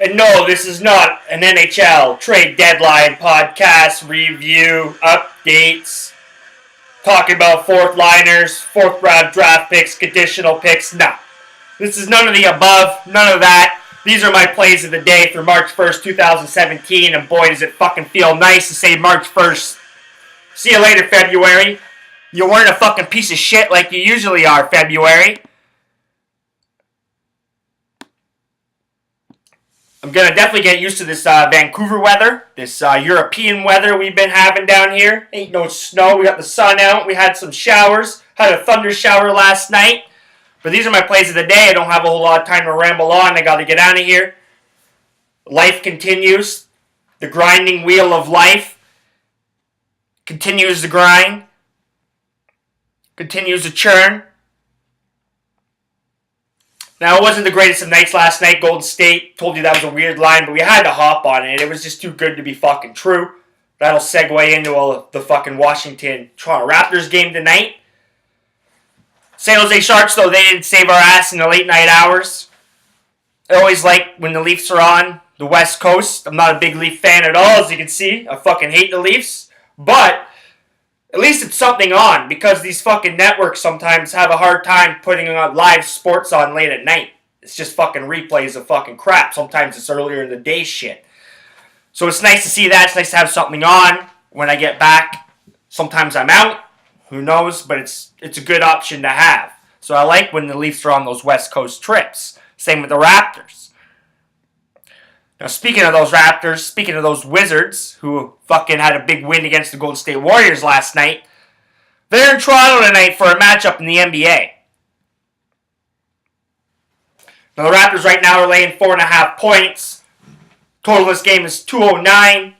And no, this is not an NHL trade deadline podcast review updates talking about fourth liners, fourth round draft picks, conditional picks. No. This is none of the above, none of that. These are my plays of the day for March 1st, 2017, and boy, does it fucking feel nice to say March 1st. See you later, February. You weren't a fucking piece of shit like you usually are, February. I'm going to definitely get used to this Vancouver weather, this European weather we've been having down here. Ain't no snow. We got the sun out. We had some showers. Had a thunder shower last night. But these are my plays of the day. I don't have a whole lot of time to ramble on. I got to get out of here. Life continues. The grinding wheel of life continues to grind. Continues to churn. Now, it wasn't the greatest of nights last night. Golden State told you that was a weird line, but we had to hop on it. It was just too good to be fucking true. That'll segue into the fucking Washington-Toronto Raptors game tonight. San Jose Sharks, though, they didn't save our ass in the late night hours. I always like when the Leafs are on the West Coast. I'm not a big Leaf fan at all, as you can see. I fucking hate the Leafs. But at least it's something on, because these fucking networks sometimes have a hard time putting on live sports on late at night. It's just fucking replays of fucking crap. Sometimes it's earlier in the day shit. So it's nice to see that. It's nice to have something on when I get back. Sometimes I'm out. Who knows? But it's a good option to have. So I like when the Leafs are on those West Coast trips. Same with the Raptors. Now, speaking of those Raptors, speaking of those Wizards, who fucking had a big win against the Golden State Warriors last night, they're in Toronto tonight for a matchup in the NBA. Now, the Raptors right now are laying 4.5 points. Total of this game is 209.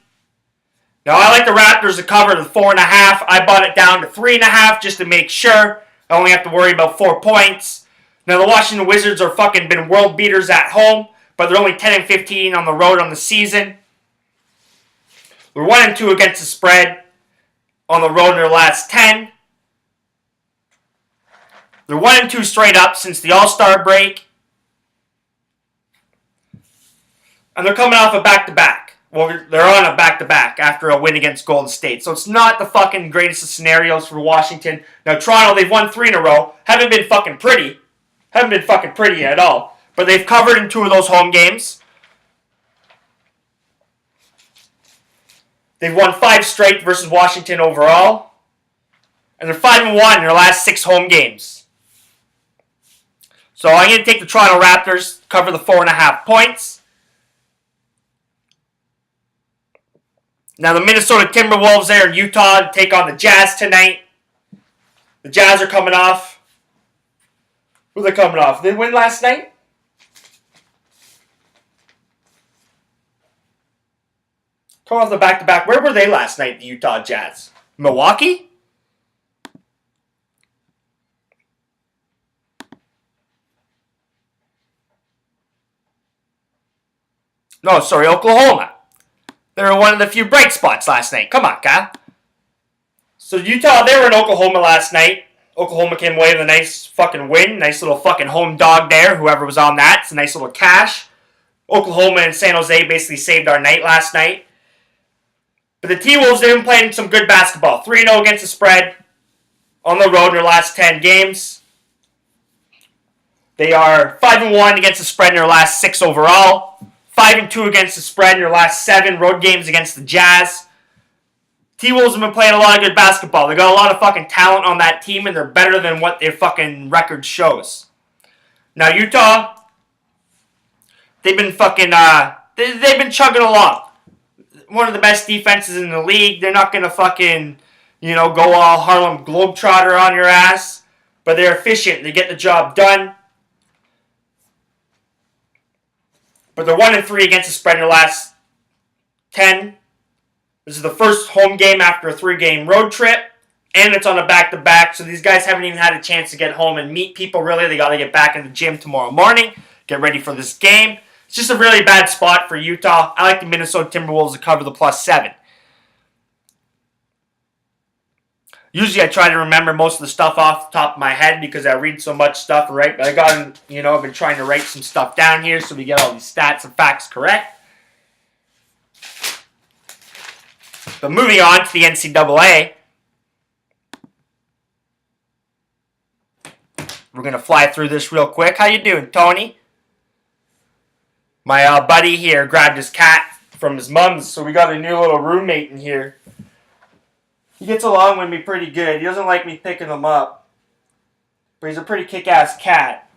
Now, I like the Raptors to cover the 4.5. I bought it down to 3.5 just to make sure. I only have to worry about 4 points. Now, the Washington Wizards are fucking been world beaters at home, but they're only 10-15 on the road on the season. They're 1-2 against the spread on the road in their last 10. They're 1-2 straight up since the All-Star break. And they're coming off a back-to-back. Well, they're on a back-to-back after a win against Golden State. So it's not the fucking greatest of scenarios for Washington. Now, Toronto, they've won 3 in a row. Haven't been fucking pretty at all. But they've covered in 2 of those home games. They've won 5 straight versus Washington overall. And they're 5-1 in their last 6 home games. So I'm going to take the Toronto Raptors, cover the 4.5 points. Now, the Minnesota Timberwolves there in Utah take on the Jazz tonight. The Jazz are coming off. Who are they coming off? Did they win last night? Coming off the back-to-back. Where were they last night, the Utah Jazz? Milwaukee? No, sorry, Oklahoma. They were one of the few bright spots last night. Come on, Kyle. So Utah, they were in Oklahoma last night. Oklahoma came away with a nice fucking win. Nice little fucking home dog there. Whoever was on that. It's a nice little cash. Oklahoma and San Jose basically saved our night last night. But the T-Wolves, they've been playing some good basketball. 3-0 against the spread on the road in their last 10 games. They are 5-1 against the spread in their last 6 overall. 5-2 against the spread in their last 7 road games against the Jazz. T-Wolves have been playing a lot of good basketball. They got a lot of fucking talent on that team, and they're better than what their fucking record shows. Now, Utah, they've been fucking, they've been chugging along. One of the best defenses in the league. They're not going to fucking, go all Harlem Globetrotter on your ass. But they're efficient. They get the job done. But they're 1-3 against the spread in their last 10. This is the first home game after a 3-game road trip. And it's on a back-to-back. So these guys haven't even had a chance to get home and meet people, really. They got to get back in the gym tomorrow morning. Get ready for this game. It's just a really bad spot for Utah. I like the Minnesota Timberwolves to cover the +7. Usually I try to remember most of the stuff off the top of my head because I read so much stuff, right? But I've been trying to write some stuff down here so we get all these stats and facts correct. But moving on to the NCAA, we're going to fly through this real quick. How you doing, Tony? My buddy here grabbed his cat from his mom's, so we got a new little roommate in here. He gets along with me pretty good. He doesn't like me picking him up, but he's a pretty kick-ass cat.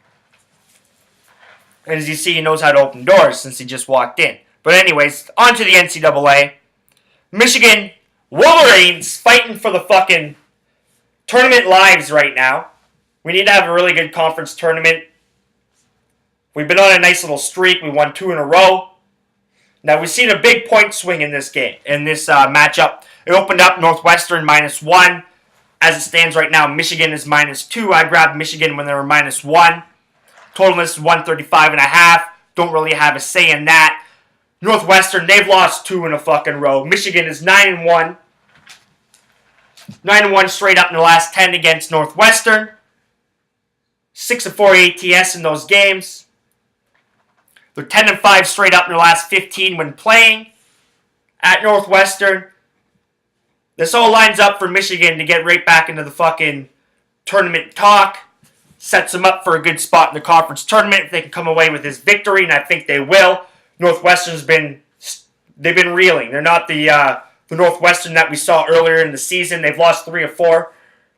And as you see, he knows how to open doors since he just walked in. But anyways, on to the NCAA. Michigan Wolverines fighting for the fucking tournament lives right now. We need to have a really good conference tournament. We've been on a nice little streak. We won 2 in a row. Now, we've seen a big point swing in this game, in this matchup. It opened up Northwestern -1. As it stands right now, Michigan is -2. I grabbed Michigan when they were -1. Total is 135.5. Don't really have a say in that. Northwestern, they've lost 2 in a fucking row. Michigan is 9-1. 9-1 straight up in the last 10 against Northwestern. 6-4 ATS in those games. They're 10-5 straight up in their last 15 when playing at Northwestern. This all lines up for Michigan to get right back into the fucking tournament talk. Sets them up for a good spot in the conference tournament if they can come away with this victory, and I think they will. Northwestern's they've been reeling. They're not the Northwestern that we saw earlier in the season. They've lost 3 of 4,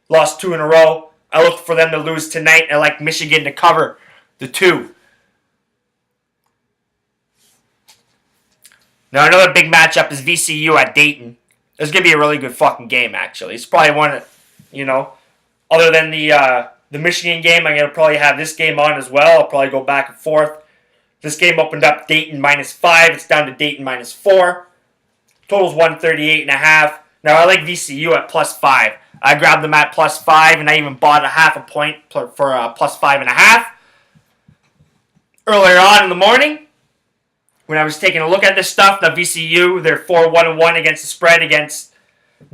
lost 2 in a row. I look for them to lose tonight. I like Michigan to cover the 2. Now, another big matchup is VCU at Dayton. It's going to be a really good fucking game, actually. It's probably one of, other than the Michigan game, I'm going to probably have this game on as well. I'll probably go back and forth. This game opened up Dayton -5. It's down to Dayton -4. Total's 138.5. Now, I like VCU at +5. I grabbed them at +5, and I even bought a half a point for +5.5. Earlier on in the morning, when I was taking a look at this stuff, the VCU, they're 4-1-1 against the spread against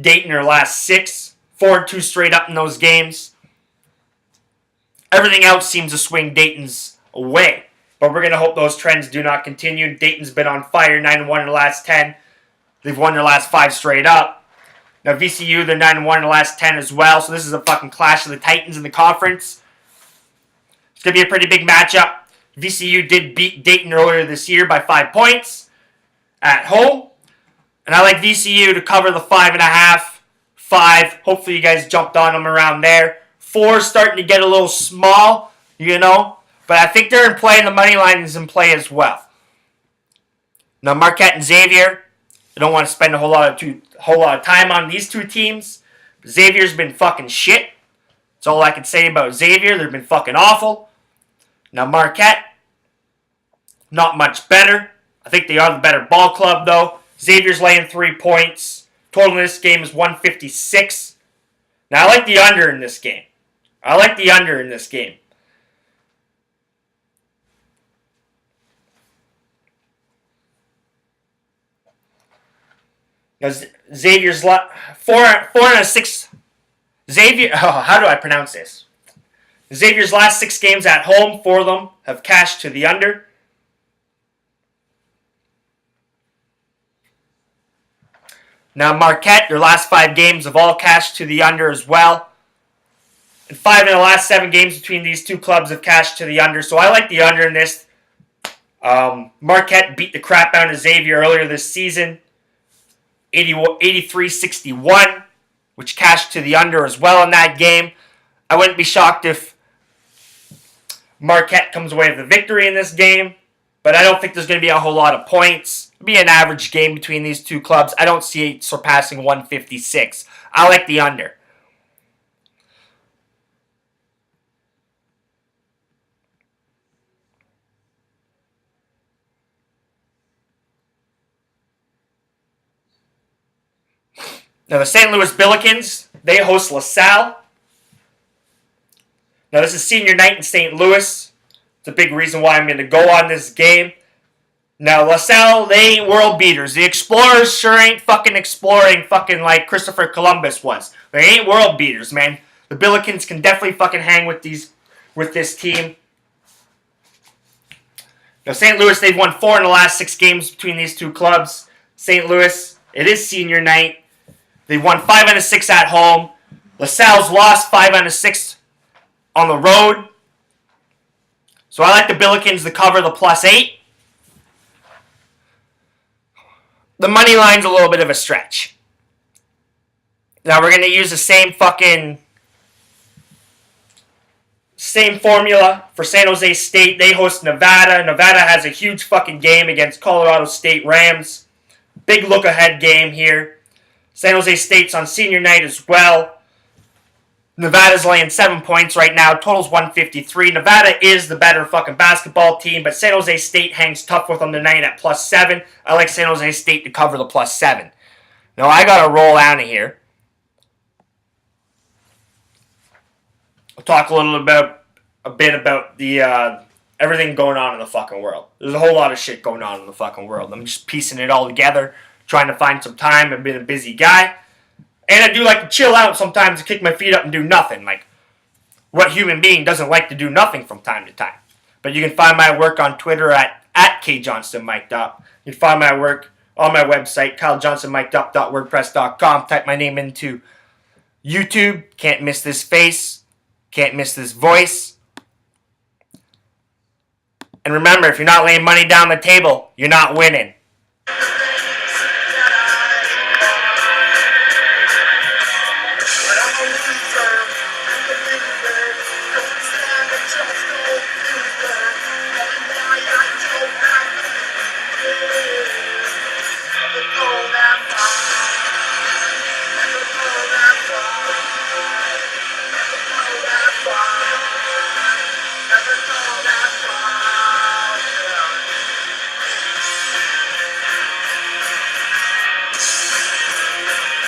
Dayton their last 6. 4-2 straight up in those games. Everything else seems to swing Dayton's way. But we're going to hope those trends do not continue. Dayton's been on fire, 9-1 in the last 10. They've won their last 5 straight up. Now VCU, they're 9-1 in the last 10 as well. So this is a fucking clash of the Titans in the conference. It's going to be a pretty big matchup. VCU did beat Dayton earlier this year by 5 points at home. And I like VCU to cover the 5.5, 5. Hopefully you guys jumped on them around there. 4 is starting to get a little small, But I think they're in play, and the money line is in play as well. Now Marquette and Xavier, I don't want to spend a whole lot of time on these 2 teams. Xavier's been fucking shit. That's all I can say about Xavier. They've been fucking awful. Now Marquette, not much better. I think they are the better ball club, though. Xavier's laying 3 points. Total in this game is 156. Now, I like the under in this game. Now, Xavier's 4-6. Xavier, how do I pronounce this? Xavier's last 6 games at home, 4 of them have cashed to the under. Now Marquette, their last 5 games have all cashed to the under as well. And 5 in the last 7 games between these 2 clubs have cashed to the under. So I like the under in this. Marquette beat the crap out of Xavier earlier this season. 83-61, which cashed to the under as well in that game. I wouldn't be shocked if Marquette comes away with a victory in this game, but I don't think there's going to be a whole lot of points. It'll be an average game between these 2 clubs. I don't see it surpassing 156. I like the under. Now the St. Louis Billikens, they host LaSalle. Now, this is senior night in St. Louis. It's a big reason why I'm going to go on this game. Now, LaSalle, they ain't world beaters. The Explorers sure ain't fucking exploring fucking like Christopher Columbus was. They ain't world beaters, man. The Billikens can definitely fucking hang with this team. Now, St. Louis, they've won 4 in the last 6 games between these two clubs. St. Louis, it is senior night. They won 5 out of 6 at home. LaSalle's lost 5 out of 6 on the road. So I like the Billikens to cover the +8. The money line's a little bit of a stretch. Now we're going to use the same formula for San Jose State. They host Nevada. Nevada has a huge fucking game against Colorado State Rams. Big look-ahead game here. San Jose State's on senior night as well. Nevada's laying 7 points right now. Total's 153. Nevada is the better fucking basketball team, but San Jose State hangs tough with them tonight at +7. I like San Jose State to cover the +7. Now I gotta roll out of here. I'll talk a bit about the everything going on in the fucking world. There's a whole lot of shit going on in the fucking world. I'm just piecing it all together, trying to find some time. I've been a busy guy. And I do like to chill out sometimes and kick my feet up and do nothing. Like, what human being doesn't like to do nothing from time to time? But you can find my work on Twitter at KJohnstonMic'd Up. You can find my work on my website, KyleJohnstonMic'dUp.wordpress.com. Type my name into YouTube. Can't miss this face. Can't miss this voice. And remember, if you're not laying money down the table, you're not winning.